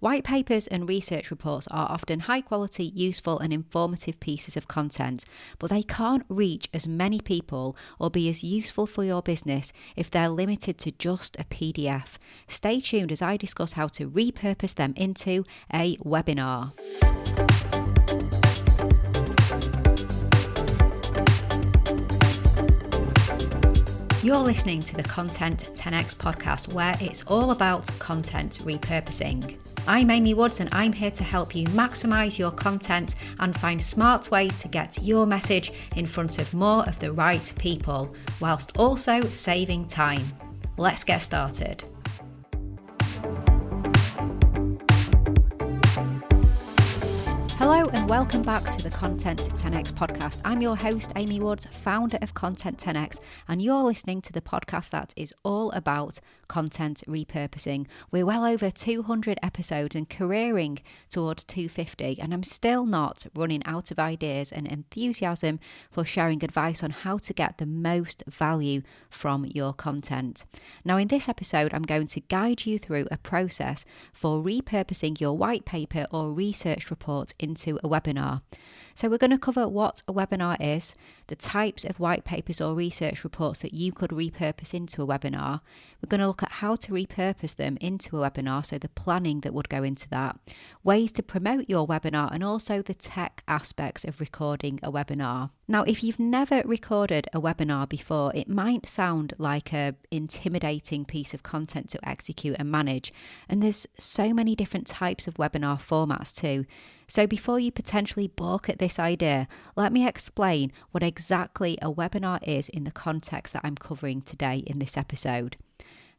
White papers and research reports are often high quality, useful and informative pieces of content, but they can't reach as many people or be as useful for your business if they're limited to just a PDF. Stay tuned as I discuss how to repurpose them into a webinar. You're listening to the Content 10x podcast, where it's all about content repurposing. I'm Amy Woods and I'm here to help you maximize your content and find smart ways to get your message in front of more of the right people, whilst also saving time. Let's get started. Hello and welcome back to the Content 10x podcast. I'm your host, Amy Woods, founder of Content 10x, and you're listening to the podcast that is all about content repurposing. We're well over 200 episodes and careering towards 250, and I'm still not running out of ideas and enthusiasm for sharing advice on how to get the most value from your content. Now, in this episode, I'm going to guide you through a process for repurposing your white paper or research report into a webinar. So we're going to cover what a webinar is, the types of white papers or research reports that you could repurpose into a webinar. We're going to look at how to repurpose them into a webinar, so the planning that would go into that, ways to promote your webinar, and also the tech aspects of recording a webinar. Now, if you've never recorded a webinar before, it might sound like an intimidating piece of content to execute and manage, and there's so many different types of webinar formats too. So before you potentially balk at this idea, let me explain what exactly a webinar is in the context that I'm covering today in this episode.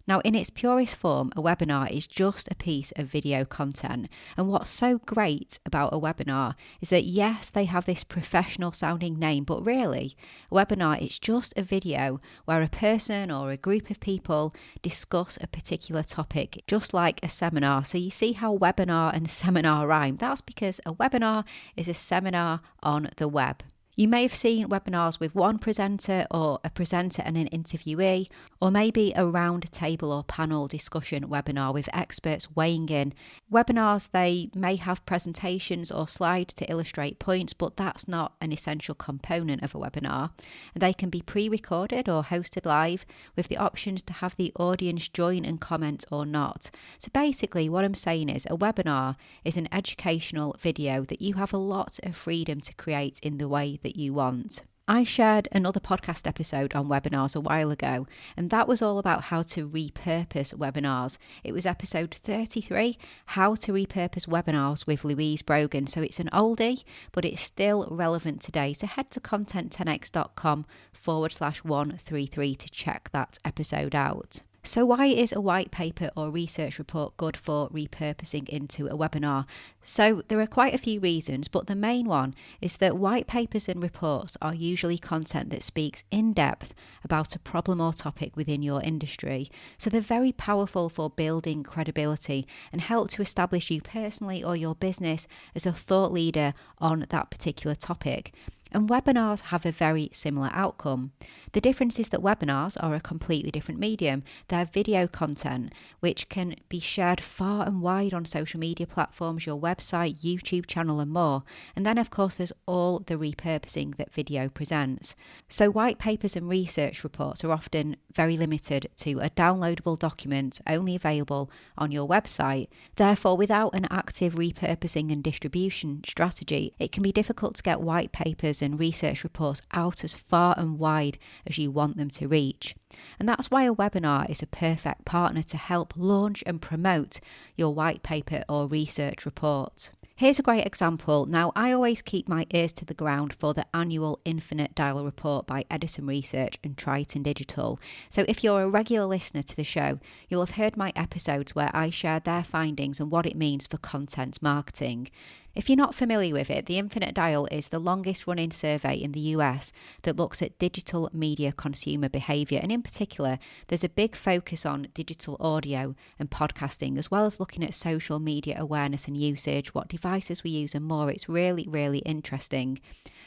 Now, in its purest form, a webinar is just a piece of video content. And what's so great about a webinar is that, yes, they have this professional sounding name, but really, a webinar is just a video where a person or a group of people discuss a particular topic, just like a seminar. So you see how webinar and seminar rhyme. That's because a webinar is a seminar on the web. You may have seen webinars with one presenter or a presenter and an interviewee, or maybe a round table or panel discussion webinar with experts weighing in. Webinars, they may have presentations or slides to illustrate points, but that's not an essential component of a webinar. They can be pre-recorded or hosted live with the options to have the audience join and comment or not. So basically what I'm saying is a webinar is an educational video that you have a lot of freedom to create in the way that you want. I shared another podcast episode on webinars a while ago, and that was all about how to repurpose webinars. It was episode 33, How to Repurpose Webinars with Louise Brogan. So it's an oldie, but it's still relevant today. So head to content10x.com/133 to check that episode out. So why is a white paper or research report good for repurposing into a webinar? So there are quite a few reasons, but the main one is that white papers and reports are usually content that speaks in depth about a problem or topic within your industry. So they're very powerful for building credibility and help to establish you personally or your business as a thought leader on that particular topic. And webinars have a very similar outcome. The difference is that webinars are a completely different medium. They're video content, which can be shared far and wide on social media platforms, your website, YouTube channel, and more. And then, of course, there's all the repurposing that video presents. So white papers and research reports are often very limited to a downloadable document only available on your website. Therefore, without an active repurposing and distribution strategy, it can be difficult to get white papers and research reports out as far and wide as you want them to reach. And that's why a webinar is a perfect partner to help launch and promote your white paper or research report. Here's a great example. Now, I always keep my ears to the ground for the annual Infinite Dial report by Edison Research and Triton Digital. So if you're a regular listener to the show, you'll have heard my episodes where I share their findings and what it means for content marketing. If you're not familiar with it, the Infinite Dial is the longest running survey in the US that looks at digital media consumer behaviour, and in particular there's a big focus on digital audio and podcasting, as well as looking at social media awareness and usage, what devices we use and more. It's really, really interesting.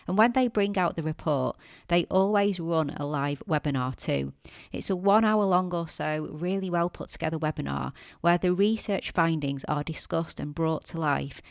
And when they bring out the report, they always run a live webinar too. It's a 1 hour long or so, really well put together webinar where the research findings are discussed and brought to life.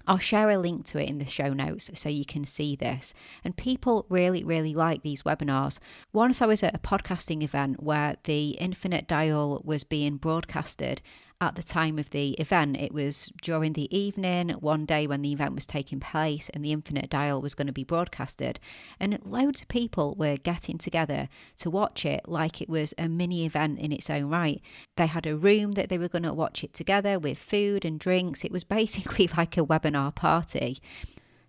I'll share a link to it in the show notes so you can see this. And people really, really like these webinars. Once I was at a podcasting event where the Infinite Dial was being broadcasted. At the time of the event, it was during the evening, one day when the event was taking place and the Infinite Dial was going to be broadcasted. And loads of people were getting together to watch it like it was a mini event in its own right. They had a room that they were going to watch it together with food and drinks. It was basically like a webinar party.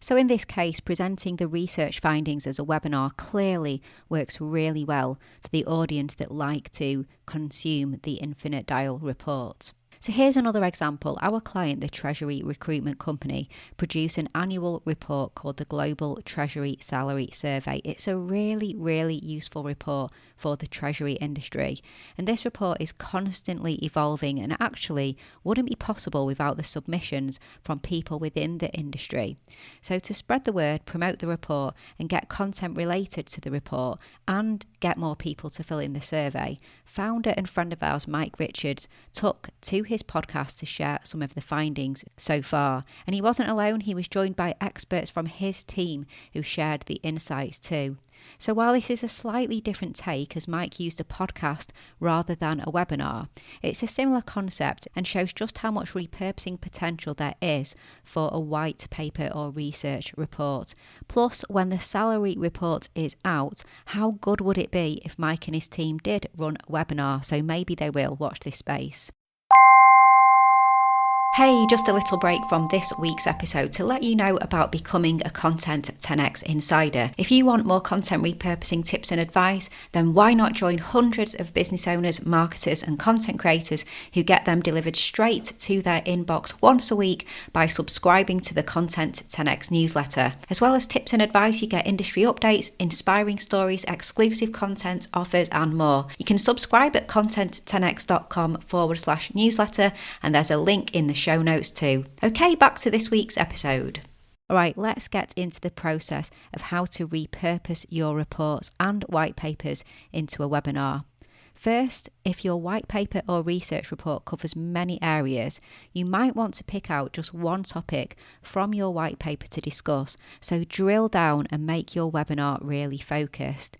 So in this case, presenting the research findings as a webinar clearly works really well for the audience that like to consume the Infinite Dial report. So here's another example. Our client, the Treasury Recruitment Company, produced an annual report called the Global Treasury Salary Survey. It's a really, really useful report for the Treasury industry. And this report is constantly evolving and actually wouldn't be possible without the submissions from people within the industry. So to spread the word, promote the report and get content related to the report and get more people to fill in the survey, founder and friend of ours, Mike Richards, took to his podcast to share some of the findings so far. And he wasn't alone. He was joined by experts from his team who shared the insights too. So while this is a slightly different take, as Mike used a podcast rather than a webinar, it's a similar concept and shows just how much repurposing potential there is for a white paper or research report. Plus, when the salary report is out, how good would it be if Mike and his team did run a webinar? So maybe they will. Watch this space. Hey, just a little break from this week's episode to let you know about becoming a Content 10x Insider. If you want more content repurposing tips and advice, then why not join hundreds of business owners, marketers and content creators who get them delivered straight to their inbox once a week by subscribing to the Content 10x newsletter. As well as tips and advice, you get industry updates, inspiring stories, exclusive content, offers and more. You can subscribe at content10x.com/newsletter and there's a link in the show notes too. Okay, back to this week's episode. Alright, let's get into the process of how to repurpose your reports and white papers into a webinar. First, if your white paper or research report covers many areas, you might want to pick out just one topic from your white paper to discuss, so drill down and make your webinar really focused.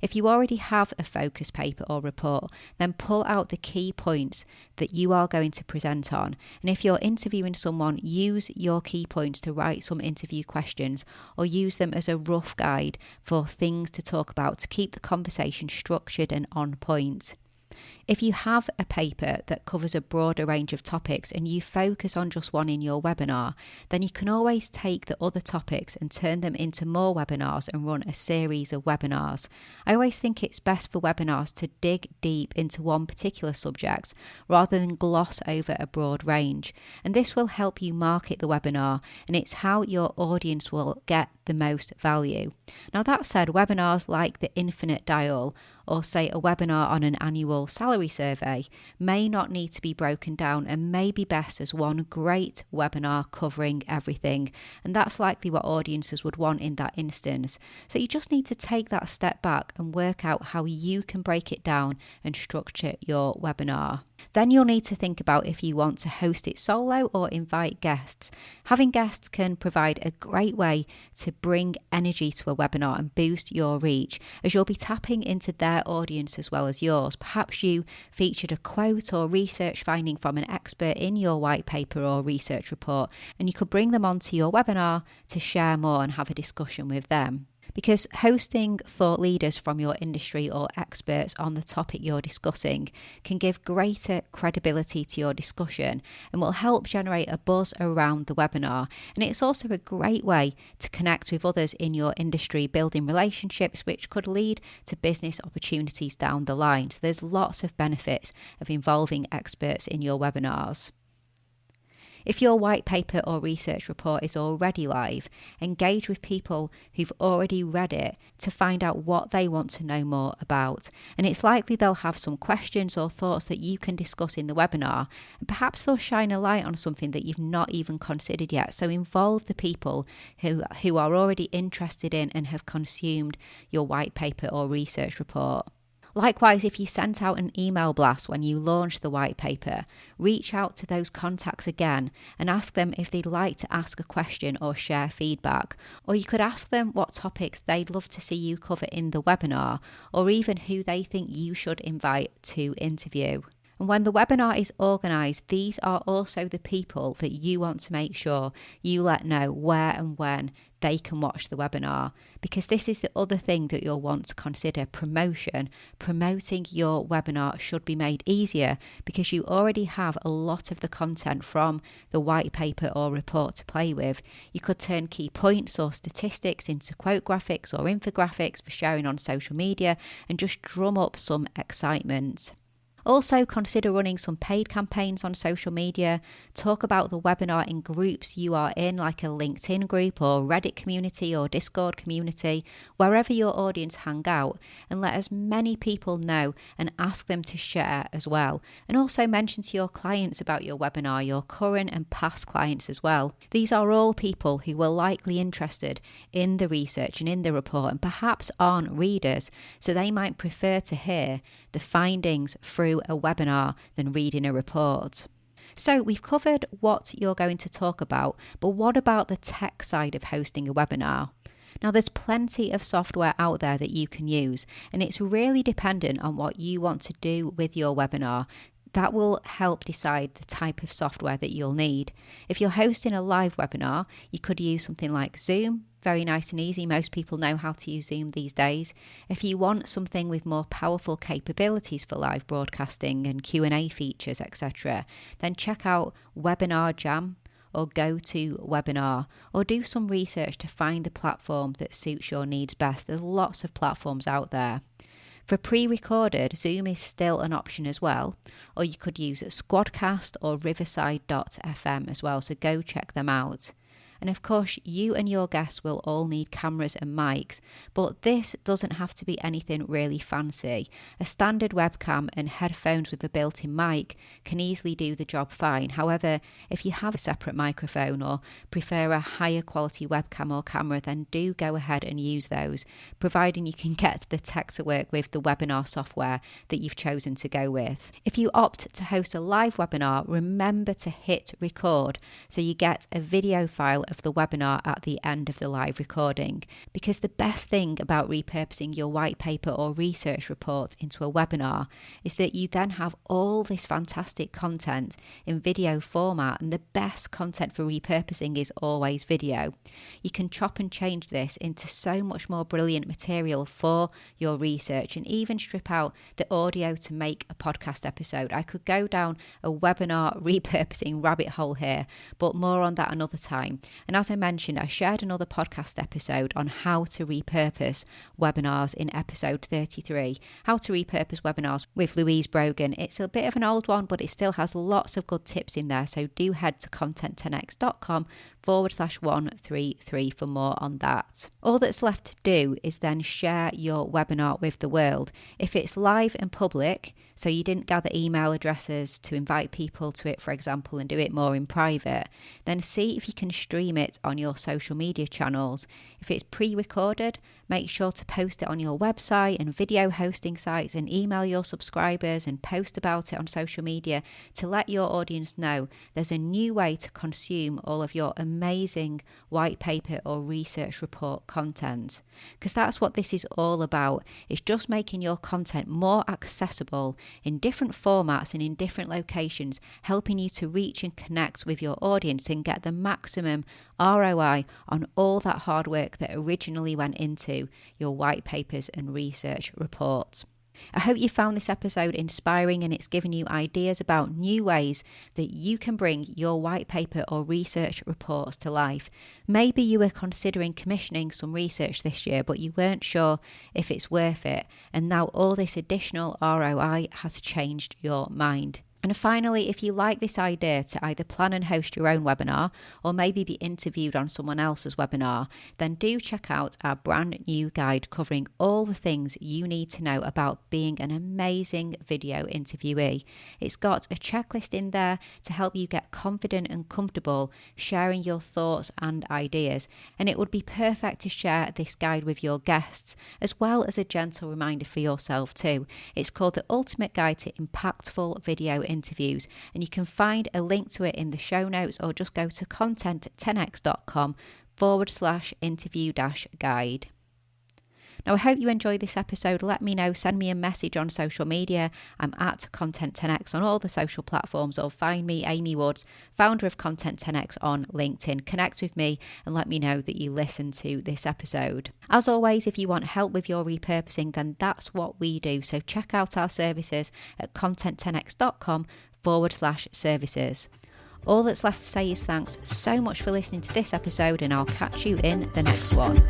If you already have a focus paper or report, then pull out the key points that you are going to present on. And if you're interviewing someone, use your key points to write some interview questions or use them as a rough guide for things to talk about to keep the conversation structured and on point. If you have a paper that covers a broader range of topics and you focus on just one in your webinar, then you can always take the other topics and turn them into more webinars and run a series of webinars. I always think it's best for webinars to dig deep into one particular subject rather than gloss over a broad range. And this will help you market the webinar, and it's how your audience will get the most value. Now that said, webinars like the Infinite Dial or say a webinar on an annual salary survey may not need to be broken down and may be best as one great webinar covering everything. And that's likely what audiences would want in that instance. So you just need to take that step back and work out how you can break it down and structure your webinar. Then you'll need to think about if you want to host it solo or invite guests. Having guests can provide a great way to bring energy to a webinar and boost your reach, as you'll be tapping into their audience as well as yours. Perhaps you featured a quote or research finding from an expert in your white paper or research report, and you could bring them onto your webinar to share more and have a discussion with them. Because hosting thought leaders from your industry or experts on the topic you're discussing can give greater credibility to your discussion and will help generate a buzz around the webinar. And it's also a great way to connect with others in your industry, building relationships which could lead to business opportunities down the line. So there's lots of benefits of involving experts in your webinars. If your white paper or research report is already live, engage with people who've already read it to find out what they want to know more about. And it's likely they'll have some questions or thoughts that you can discuss in the webinar, and perhaps they'll shine a light on something that you've not even considered yet. So involve the people who are already interested in and have consumed your white paper or research report. Likewise, if you sent out an email blast when you launched the white paper, reach out to those contacts again and ask them if they'd like to ask a question or share feedback. Or you could ask them what topics they'd love to see you cover in the webinar, or even who they think you should invite to interview. And when the webinar is organised, these are also the people that you want to make sure you let know where and when they can watch the webinar, because this is the other thing that you'll want to consider: promotion. Promoting your webinar should be made easier because you already have a lot of the content from the white paper or report to play with. You could turn key points or statistics into quote graphics or infographics for sharing on social media and just drum up some excitement. Also, consider running some paid campaigns on social media. Talk about the webinar in groups you are in, like a LinkedIn group or Reddit community or Discord community, wherever your audience hang out, and let as many people know and ask them to share as well. And also mention to your clients about your webinar, your current and past clients as well. These are all people who were likely interested in the research and in the report and perhaps aren't readers, so they might prefer to hear the findings through a webinar than reading a report. So we've covered what you're going to talk about, but what about the tech side of hosting a webinar? Now, there's plenty of software out there that you can use, and it's really dependent on what you want to do with your webinar. That will help decide the type of software that you'll need. If you're hosting a live webinar, you could use something like Zoom. Very nice and easy. Most people know how to use Zoom these days. If you want something with more powerful capabilities for live broadcasting and Q&A features, etc., then check out Webinar Jam or GoToWebinar, or do some research to find the platform that suits your needs best. There's lots of platforms out there. For pre-recorded, Zoom is still an option as well, or you could use Squadcast or Riverside.fm as well, so go check them out. And of course, you and your guests will all need cameras and mics, but this doesn't have to be anything really fancy. A standard webcam and headphones with a built-in mic can easily do the job fine. However, if you have a separate microphone or prefer a higher quality webcam or camera, then do go ahead and use those, providing you can get the tech to work with the webinar software that you've chosen to go with. If you opt to host a live webinar, remember to hit record so you get a video file of the webinar at the end of the live recording, because the best thing about repurposing your white paper or research report into a webinar is that you then have all this fantastic content in video format, and the best content for repurposing is always video. You can chop and change this into so much more brilliant material for your research, and even strip out the audio to make a podcast episode. I could go down a webinar repurposing rabbit hole here, but more on that another time. And as I mentioned, I shared another podcast episode on how to repurpose webinars in episode 33, how to repurpose webinars with Louise Brogan. It's a bit of an old one, but it still has lots of good tips in there. So do head to content10x.com/133 for more on that. All that's left to do is then share your webinar with the world. If it's live and public, so you didn't gather email addresses to invite people to it, for example, and do it more in private, then see if you can stream it on your social media channels. If it's pre-recorded, make sure to post it on your website and video hosting sites, and email your subscribers and post about it on social media to let your audience know there's a new way to consume all of your amazing white paper or research report content. Because that's what this is all about. It's just making your content more accessible in different formats and in different locations, helping you to reach and connect with your audience and get the maximum ROI on all that hard work that originally went into your white papers and research reports. I hope you found this episode inspiring and it's given you ideas about new ways that you can bring your white paper or research reports to life. Maybe you were considering commissioning some research this year, but you weren't sure if it's worth it, and now all this additional ROI has changed your mind. And finally, if you like this idea to either plan and host your own webinar or maybe be interviewed on someone else's webinar, then do check out our brand new guide covering all the things you need to know about being an amazing video interviewee. It's got a checklist in there to help you get confident and comfortable sharing your thoughts and ideas. And it would be perfect to share this guide with your guests, as well as a gentle reminder for yourself too. It's called The Ultimate Guide to Impactful Video Interviews, and you can find a link to it in the show notes or just go to content10x.com/interview-guide. Now, I hope you enjoyed this episode. Let me know, send me a message on social media. I'm at Content10x on all the social platforms, or find me, Amy Woods, founder of Content10x, on LinkedIn. Connect with me and let me know that you listened to this episode. As always, if you want help with your repurposing, then that's what we do. So check out our services at content10x.com/services. All that's left to say is thanks so much for listening to this episode, and I'll catch you in the next one.